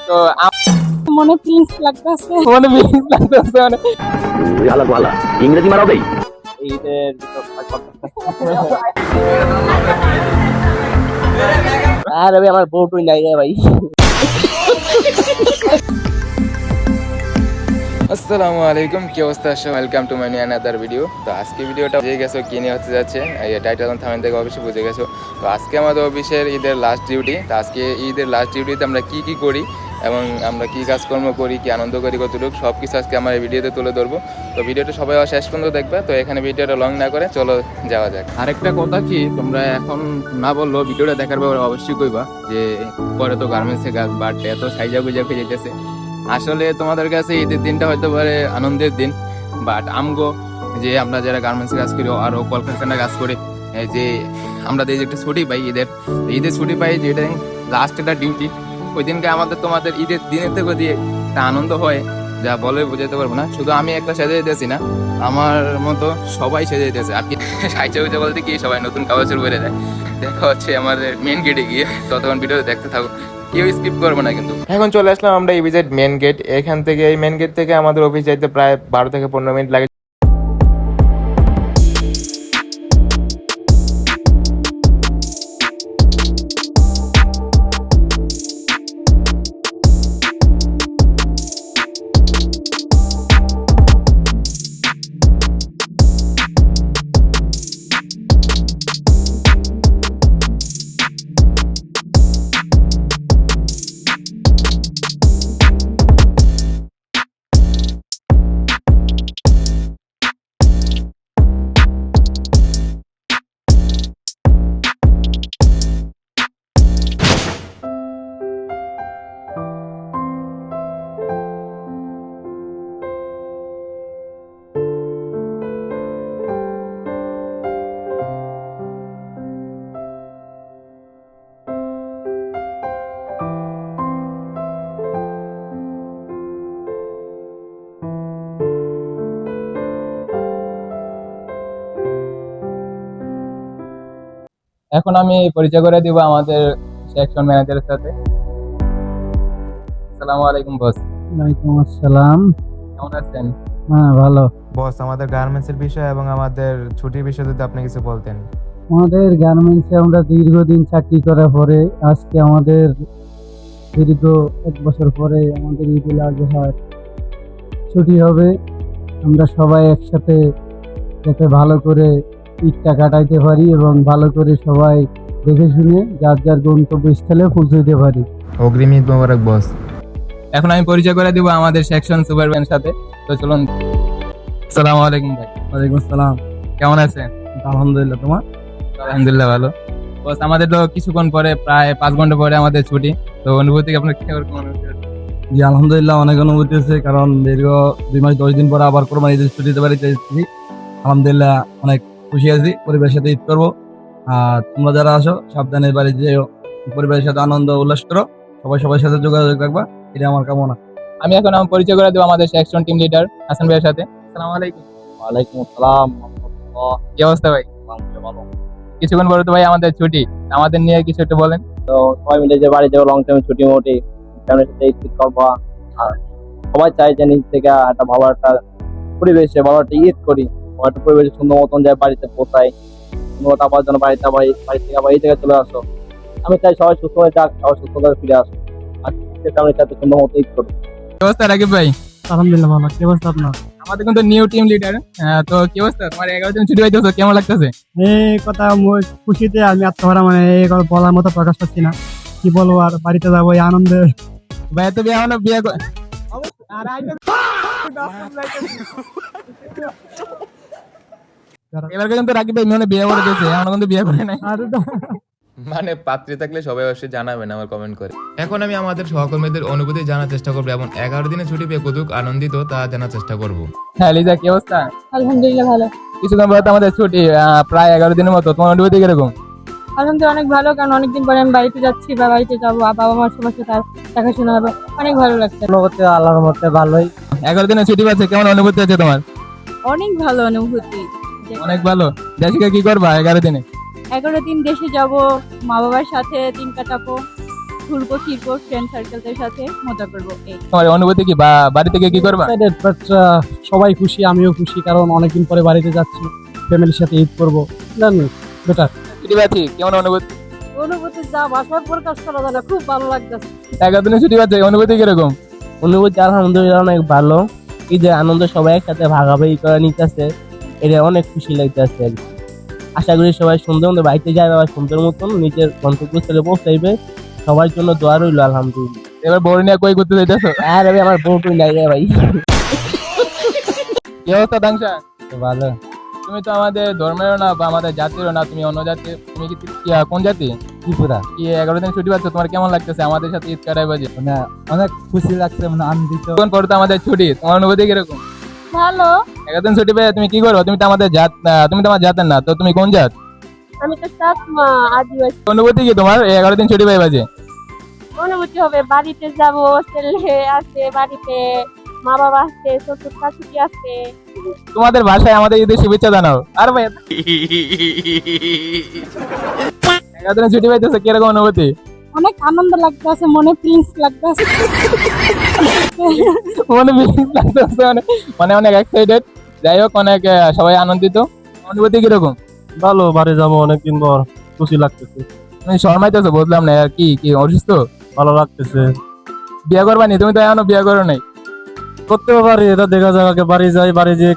তো মনে প্রিন্স লাগতেছে মনে প্রিন্স লাগতেছে মানে ভালো ভালো ইংরেজি মারাবেই ঈদের আর আমি আমার বউটুই নাই রে ভাই। আসসালামু আলাইকুম, কি অবস্থা? Welcome to my new another video. তো আজকে ভিডিওটা বুঝে গেছো কি নিয়ে হতে যাচ্ছে, এই টাইটেল থামেন থেকে অবশ্যই বুঝে গেছো। তো আজকে আমাদের অফিসের ঈদের লাস্ট ডিউটি। তো আজকে ঈদের লাস্ট ডিউটিতে আমরা কি কি করি এবং আমরা কি কাজকর্ম করি, কি আনন্দ করি, কতটুকু সব কিছু আজকে আমার এই ভিডিওতে তুলে ধরবো। তো ভিডিওটা সবাই শেষ পর্যন্ত দেখবে। তো এখানে ভিডিওটা লং না করে চলো যাওয়া যাক। আরেকটা কথা কি, তোমরা এখন না বললো ভিডিওটা দেখার পর অবশ্যই কইবা যে পরে তো গার্মেন্টসে কাজ, বাট এত সাইজা গুজা ফিরে যেতেছে। আসলে তোমাদের কাছে ঈদের দিনটা হয়তো পারে আনন্দের দিন, বাট আমগো যে আমরা যারা গার্মেন্টসে কাজ করি আরও কলকারখানায় কাজ করি, যে আমরা যে একটা ছুটি পাই, ঈদের ছুটি পাই, যেটা লাস্ট একটা ডিউটি, ওই দিনকে আমাদের তোমাদের ঈদের দিনের থেকে দিয়ে একটা আনন্দ হয় যা বলে বোঝাতে পারবো না। শুধু আমি একটা সেজে যেতেছি না, আমার মতো সবাই সেজে যেতেছে। আর কি সাইজা গুজা বলতে কি, সবাই নতুন কাগজের বেড়ে যায়। দেখা হচ্ছে আমাদের মেন গেটে গিয়ে, ততক্ষণ ভিডিওতে দেখতে থাকো, কেউ স্কিপ করবো না কিন্তু। এখন চলে আসলাম আমরা ইভিজেড মেন গেট। এখান থেকে, এই মেন গেট থেকে আমাদের অফিস যাইতে প্রায় 12 থেকে 15 মিনিট লাগে। এখন আমি পরিচয় করে দিব আমাদের সেকশন ম্যানেজারের সাথে। আসসালামু আলাইকুম বস। ওয়ালাইকুম আসসালাম। কেমন আছেন? হ্যাঁ ভালো। বস, আমাদের গার্মেন্টস এর বিষয় এবং আমাদের ছুটির বিষয়ে যদি আপনি কিছু বলতেন। আমাদের গার্মেন্টসে আমরা দীর্ঘদিন চাকরি করার পরে আজকে আমাদের দীর্ঘ 1 বছর পরে আমাদের ঈদুল আজহার ছুটি হবে। আমরা সবাই একসাথে যাতে ভালো করে ঈদটা কাটাইতে পারি এবং ভালো করে সবাই দেখে শুনে যার যার গন্তব্যস্থলে পৌঁছে দিতে পারি। অগ্রিম ঈদ মোবারক বস। এখন আমি পরিচয় করে দিব আমাদের সেকশন সুপারভাইজারের সাথে। তো চলুন। আসসালামু আলাইকুম ভাই। ওয়ালাইকুম আসসালাম। কেমন আছেন? আলহামদুলিল্লাহ, তোমার? আলহামদুলিল্লাহ ভালো। বস, আমাদের তো কিছুক্ষণ পরে, প্রায় 5 ঘন্টা পরে আমাদের ছুটি। তো অনুভূতি আপনার কেমন অনুভূতি? জি আলহামদুলিল্লাহ, অনেক অনুভূতি হচ্ছে, কারণ দীর্ঘ 2 মাস 10 দিন পরে আবার কোরবানি ঈদের ছুটিতে বাড়িতে এসেছি। আলহামদুলিল্লাহ অনেক খুশি আছি, পরিবারের সাথে ঈদ করবো। আর তোমরা যারা আসো সাবধানে বাড়ি যেও, পরিবারের সাথে আনন্দ উল্লাস করো, সবার সাথে যোগাযোগ রাখবা, এটা আমার কামনা। আমি এখন আমার পরিচয় করে দেবো আমাদের সেকশন টিম লিডার হাসান ভাইয়ের সাথে। আসসালামু আলাইকুম। ওয়ালাইকুম আসসালাম। কি অবস্থা ভাই? কিছুক্ষণ পরে তো ভাই আমাদের ছুটি, আমাদের নিয়ে কিছু একটু বলেন। তো সবাই মিলে যে বাড়ি যাবো, লং টাইম ছুটি মোটে ফ্যামিলির সাথে ঈদ করবা। আর সবাই চাই যে নিজ থেকে একটা ভালো একটা পরিবেশে ভালো একটা ঈদ করি, ভালো একটা পরিবেশে সুন্দর মতন যায় বাড়িতে পৌঁছাই, সুন্দর আবার যেন বাড়িতে আবার বাড়ি থেকে আবার এই জায়গায় চলে আসো। আমি চাই সবাই সুস্থ হয়ে যাক, সবাই সুস্থ করে ফিরে আসো, আর ফ্যামিলির সাথে সুন্দর মতো ঈদ করি। কি অবস্থা রাকিব ভাই? আলহামদুলিল্লাহ ভালো। কি অবস্থা আপনার? আমাদের কিন্তু নিউ টিম লিডার। তো কি অবস্থা তোমার? 11 দিন ছুটি পাইতেছো, কেমন লাগতেছে? এই কথা খুশিতে আমি আত্মহারা, মানে এই কথা বলার মতো প্রকাশ পাচ্ছি না। কি বলবো, আর বাড়িতে যাবো এই আনন্দে। ভাই তো বিয়ে হলো, বিয়ে এবার কিন্তু রাকিব ভাই মনে বিয়ে করে দিয়েছে, এখনো কিন্তু বিয়ে করে নাই। মানে পাত্রী থাকলে সবাই অবশ্যই জানাবেন আমার কমেন্ট করে। এখন আমি আমাদের সহকর্মীদের অনুভূতি জানার চেষ্টা করবো এবং 11 দিনের ছুটি পেয়ে কতটুকু আনন্দিত তা জানার চেষ্টা করব। হ্যাঁ লিজা, কি অবস্থা? আলহামদুলিল্লাহ ভালো। কিছুক্ষণ পরে তো আমাদের ছুটি, প্রায় 11 দিনের মতো। তোমার অনুভূতি কিরকম? আলহামদুলিল্লাহ অনেক ভালো, কারণ অনেকদিন পরে আমি বাড়িতে যাচ্ছি বা বাড়িতে যাবো, বাবা মার সবার সাথে দেখাশোনা হবে, অনেক ভালো লাগছে। আল্লাহর মতে ভালোই। 11 দিনের ছুটি পাচ্ছে, কেমন অনুভূতি আছে তোমার? অনেক ভালো অনুভূতি। অনেক ভালো। জাসিকা কি করবা 11 দিনে? 11 দিন দেশে যাব, মা বাবার সাথে দিন কাটাবো, ঘুরবো ফিরবো, ফ্রেন্ড সার্কেলদের সাথে মজা করবো এই। তোমার অনুভূতি কি, বা বাড়ি থেকে কি করবা? Excited, but, সবাই খুশি, আমিও খুশি, কারণ অনেকদিন পরে বাড়িতে যাচ্ছি, ফ্যামিলির সাথে ঈদ করবো। বেটার। ছুটি পাচ্ছি, কেমন অনুভূতি? অনুভূতি যা ভাষায় প্রকাশ করা যায় না, খুব ভালো লাগতেছে। 11 দিনের ছুটি পাচ্ছে, অনুভূতি কিরকম? অনুভূতি আলহামদুলিল্লাহ অনেক ভালো। ঈদের আনন্দ সবাই একসাথে ভাগাভাগি করে নিতেছে, এটা অনেক খুশি লাগতেছে আর কি। আশা করি সবাই সুন্দর মতো বাড়িতে যায়, আবার সুন্দর মতন নিজের গন্তব্যস্থলে পৌঁছাইবে। সবার জন্য দোয়া রইল আলহামদুলিল্লাহ। এবার বড় নিয়ে কই করতে যাইতেছো? আর আমি আমার বউ টুই নাই রে ভাই। কি অবস্থা দাংশা? ভালো। তুমি তো আমাদের ধর্মেরও না বা আমাদের জাতিরও না, তুমি অন্য জাতির। তুমি কি কোন জাতি? ত্রিপুরা। কি 11 দিন ছুটি পাচ্ছ, তোমার কেমন লাগতেছে আমাদের সাথে ঈদ কাটাইবা যে? মানে অনেক খুশি লাগছে, মানে আনন্দিত। কোন পরে তো আমাদের ছুটি, তোমার অনুভূতি কিরকম? ভালো। 11 দিন ছুটি পেয়ে তুমি কি করো? তুমি তো আমাদের জাত, তুমি তো আমার জাতের না, তো তুমি কোন জাত? আমি তো চাকমা আদিবাসী। অনুভূতি কি তোমার 11 দিন ছুটি পাইবা যে? অনুভূতি হবে, বাড়িতে যাব, ছেলে আছে বাড়িতে, মা বাবা আছে, শ্বশুর শাশুড়ি আছে। তোমাদের ভাষায় আমাদের ঈদের শুভেচ্ছা জানাও। আর ভাই 11 দিন ছুটি পাইতেছে, কিরকম অনুভূতি? অনেক আনন্দ লাগতেছে, মনে প্রিন্স লাগতেছে। মনে বিলিং লাগতেছে, মানে অনেক এক্সাইটেড। যাই হোক, অনেক সবাই আনন্দিত। অনুভূতি কিরকম? ভালো, বাড়ি যাবো অনেকদিন পর, খুশি লাগতেছে। তুমি শর্মাইতেছো, বুঝলাম না। আর কি কি অসুস্থ? ভালো লাগতেছে। বিয়ে করবানি? তুমি তো এখনো বিয়ে করো নাই। করতে পারি, এটা দেখা যাক। আগে বাড়ি যাই, বাড়ি যেয়ে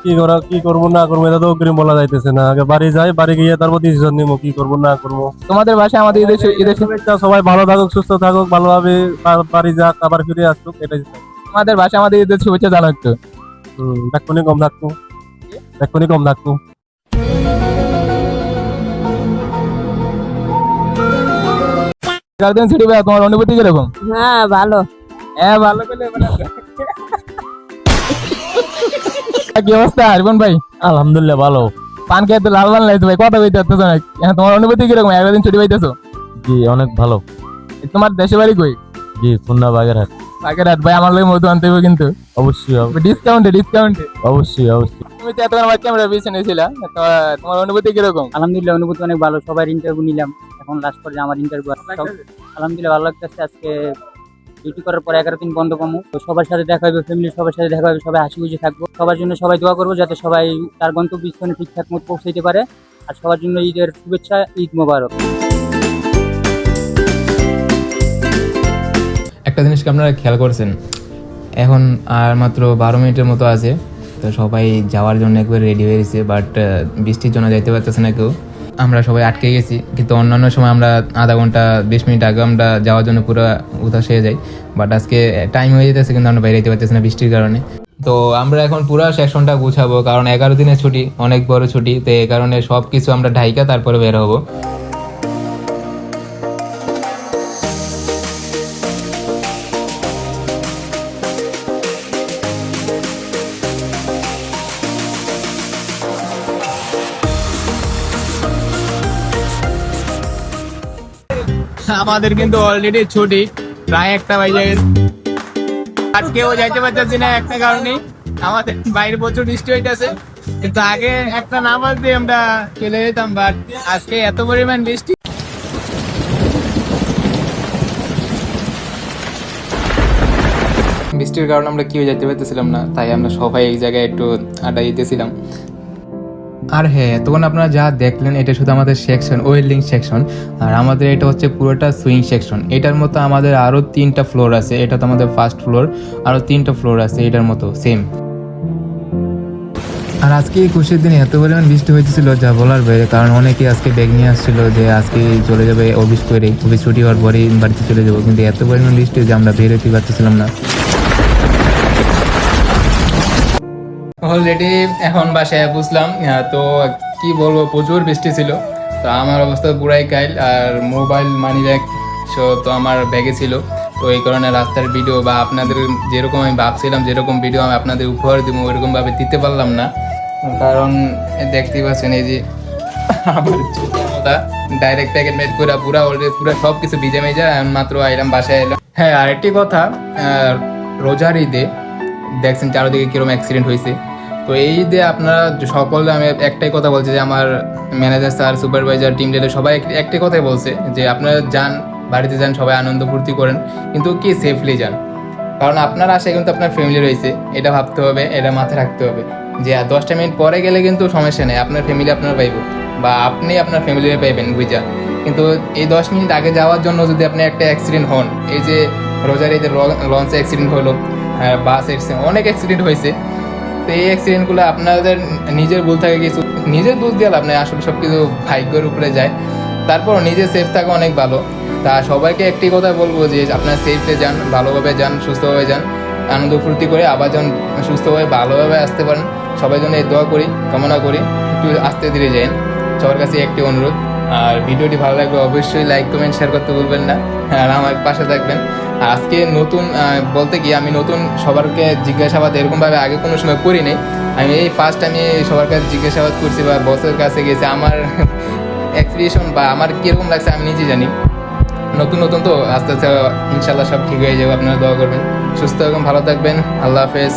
কি করবো না করবো এটা তো অগ্রিম বলা যাইতেছে না। আগে বাড়ি যাই, বাড়ি গিয়ে তারপর ডিসিশন নিবো কি করবো না করবো। তোমাদের ভাষায় আমাদের ঈদের শুভেচ্ছা, সবাই ভালো থাকুক, সুস্থ থাকুক, ভালোভাবে বাড়ি যাক, আবার ফিরে আসুক, এটাই চাই। তোমাদের ভাষায় আমাদের ঈদের শুভেচ্ছা জানাও একটু। এক্ষুনি কম থাকবো, এক্ষুনি কম থাকবো। 11 দিন ছুটি পেয়ে তোমার অনুভূতি কিরকম? হ্যাঁ ভালো। হ্যাঁ ভালো করলে কি অবস্থা আরিফুন ভাই? আলহামদুলিল্লাহ ভালো। পান খেয়ে তো লাল লাল লাগছে ভাই, কথা বলতে পারতেছো না। তোমার অনুভূতি কিরকম 11 দিন ছুটি পাইতেছো? জি অনেক ভালো। তোমার দেশে বাড়ি কই? জি খুলনা বাগেরহাট। বাগেরহাট। ভাই আমার লাগে মধু আনতে হবে কিন্তু। অবশ্যই ডিসকাউন্টে। অবশ্যই অবশ্যই। তুমি তো এতক্ষণ আমার ক্যামেরা পিছনে ছিলা, তোমার অনুভূতি কিরকম? আলহামদুলিল্লাহ, অনুভূতি অনেক ভালো। সবার ইন্টারভিউ নিলাম, এখন লাস্ট পর্যায়ে আমার ইন্টারভিউ। আলহামদুলিল্লাহ ভালো লাগতেছে। আজকে ডিউটি করার পর 11 দিন বন্ধ পাবো, তো সবার সাথে দেখা হবে, ফ্যামিলির সবার সাথে দেখা হবে, সবাই হাসি খুশি থাকবো। সবার জন্য সবাই দোয়া করবো যাতে সবাই তার গন্তব্যস্থানে ঠিকঠাক মতো পৌঁছাইতে পারে। আর সবার জন্য ঈদের শুভেচ্ছা, ঈদ মোবারক। একটা জিনিস কি আপনারা খেয়াল করছেন, এখন আর মাত্র 12 মিনিটের মতো আছে, তো সবাই যাওয়ার জন্য একবার রেডি হয়ে গেছে, বাট বৃষ্টির জন্য যাইতে পারতেছে না কেউ। আমরা সবাই আটকে গেছি, কিন্তু অন্যান্য সময় আমরা আধা ঘন্টা 20 মিনিট আগে আমরা যাওয়ার জন্য পুরো উদাস হয়ে যাই। বাট আজকে টাইম হয়ে যেতেছে, কিন্তু আমরা বাইরে যেতে পারতেছি না বৃষ্টির কারণে। তো আমরা এখন পুরো সেকশনটা গুছাবো, কারণ 11 দিনের ছুটি, অনেক বড় ছুটি, তো এই কারণে সব কিছু আমরা ঢাইকা তারপরে বের হবো। আমাদের কিন্তু অলরেডি ছুটি প্রায় 1টা বাজে গেছে, আর কেউ যাইতে পারতেছি না একটা কারণে, আমাদের বাইরে প্রচুর বৃষ্টি হইতেছে। কিন্তু আগে একটা না বাজতে আমরা চলে যেতাম, বাট আজকে এত পরিমাণ বৃষ্টি। বৃষ্টির কারণে আমরা কেউ যাইতে পারতেছিলাম না, তাই আমরা সবাই এক জায়গায় একটু আড্ডা দিতেছিলাম। আর হ্যাঁ, তখন আপনারা যা দেখলেন এটা শুধু আমাদের সেকশন, ওয়েল্ডিং সেকশন, আর আমাদের এটা হচ্ছে পুরোটা সুইং সেকশন। এটার মতো আমাদের আরও 3টা ফ্লোর আছে, এটা তো আমাদের ফার্স্ট ফ্লোর, আরও 3টা ফ্লোর আছে এটার মতো সেম। আর আজকে এই খুশির দিনে এত পরিমাণ বৃষ্টি হয়েছিল যা বলার বাইরে, কারণ অনেকে আজকে ব্যাগ নিয়ে আসছিল যে আজকে চলে যাবে অফিস করে, অফিস ছুটি হওয়ার পরেই বাড়িতে চলে যাবো, কিন্তু এত পরিমাণ বৃষ্টি যে আমরা বের হতে পারতেছিলাম না। অলরেডি এখন বাসায় বুঝলাম, তো কি বলবো, প্রচুর বৃষ্টি ছিল, তো আমার অবস্থা পুরাই কাইল। আর মোবাইল মানি ব্যাগ তো আমার ব্যাগে ছিল, তো এই কারণে রাস্তার ভিডিও বা আপনাদের যেরকম আমি ভাবছিলাম যেরকম ভিডিও আমি আপনাদের উপহার দিব ওইরকমভাবে দিতে পারলাম না, কারণ দেখতেই পাচ্ছেন এই যে আমার কথা ডাইরেক্ট প্যাকেট মেট করে পুরা অলরেডি পুরো সব কিছু ভিজে মেজে মাত্র আইলাম, বাসায় এলাম। হ্যাঁ, আরেকটি কথা, রোজার ঈদে দেখছেন চারদিকে কিরকম অ্যাক্সিডেন্ট হয়েছে, তো এই ঈদে আপনারা সকলে, আমি একটাই কথা বলছি যে আমার manager sir, supervisor, team leader সবাই একটাই কথাই বলছে যে আপনারা যান, বাড়িতে যান, সবাই আনন্দ ফুর্তি করেন, কিন্তু কি সেফলি যান। কারণ আপনার আশায় কিন্তু আপনার ফ্যামিলি রয়েছে, এটা ভাবতে হবে, এটা মাথায় রাখতে হবে যে 10টা মিনিট পরে গেলে কিন্তু সমস্যা নেই, আপনার ফ্যামিলি আপনার পাইব বা আপনি আপনার ফ্যামিলির পাইবেন বুঝা। কিন্তু এই 10 মিনিট আগে যাওয়ার জন্য যদি আপনি একটা অ্যাক্সিডেন্ট হন, এই যে রোজার ঈদের লঞ্চে অ্যাক্সিডেন্ট হলো, বাস অ্যাক্সিডেন্ট, অনেক অ্যাক্সিডেন্ট হয়েছে। তো এই অ্যাক্সিডেন্টগুলো আপনাদের নিজের ভুল থাকে, কিছু নিজের দোষ দিয়ে লাভ নেই, আসলে সব কিছু ভাগ্যের উপরে যায়। তারপর নিজে সেফ থাকা অনেক ভালো। তা সবাইকে একটি কথা বলবো যে আপনারা সেফে যান, ভালোভাবে যান, সুস্থভাবে যান, আনন্দ ফুর্তি করে আবার যখন সুস্থভাবে ভালোভাবে আসতে পারেন। সবাই জন্য এই দোয়া করি, কামনা করি, একটু আস্তে ধীরে যান, সবার কাছে একটি অনুরোধ। আর ভিডিওটি ভালো লাগলে অবশ্যই লাইক, কমেন্ট, শেয়ার করতে ভুলবেন না, আর আমার পাশে থাকবেন। আর আজকে নতুন বলতে কি, আমি নতুন সবারকে জিজ্ঞাসাবাদ এরকমভাবে আগে কোনো সময় করি নাই। আমি এই ফার্স্ট আমি সবার কাছে জিজ্ঞাসাবাদ করছি বা বসের কাছে গেছি, আমার এক্সপ্রেশন বা আমার কীরকম লাগছে আমি নিজে জানি। নতুন নতুন তো আস্তে আস্তে ইনশাল্লাহ সব ঠিক হয়ে যাবে, আপনারা দোয়া করবেন। সুস্থ এবং ভালো থাকবেন। আল্লাহ হাফেজ।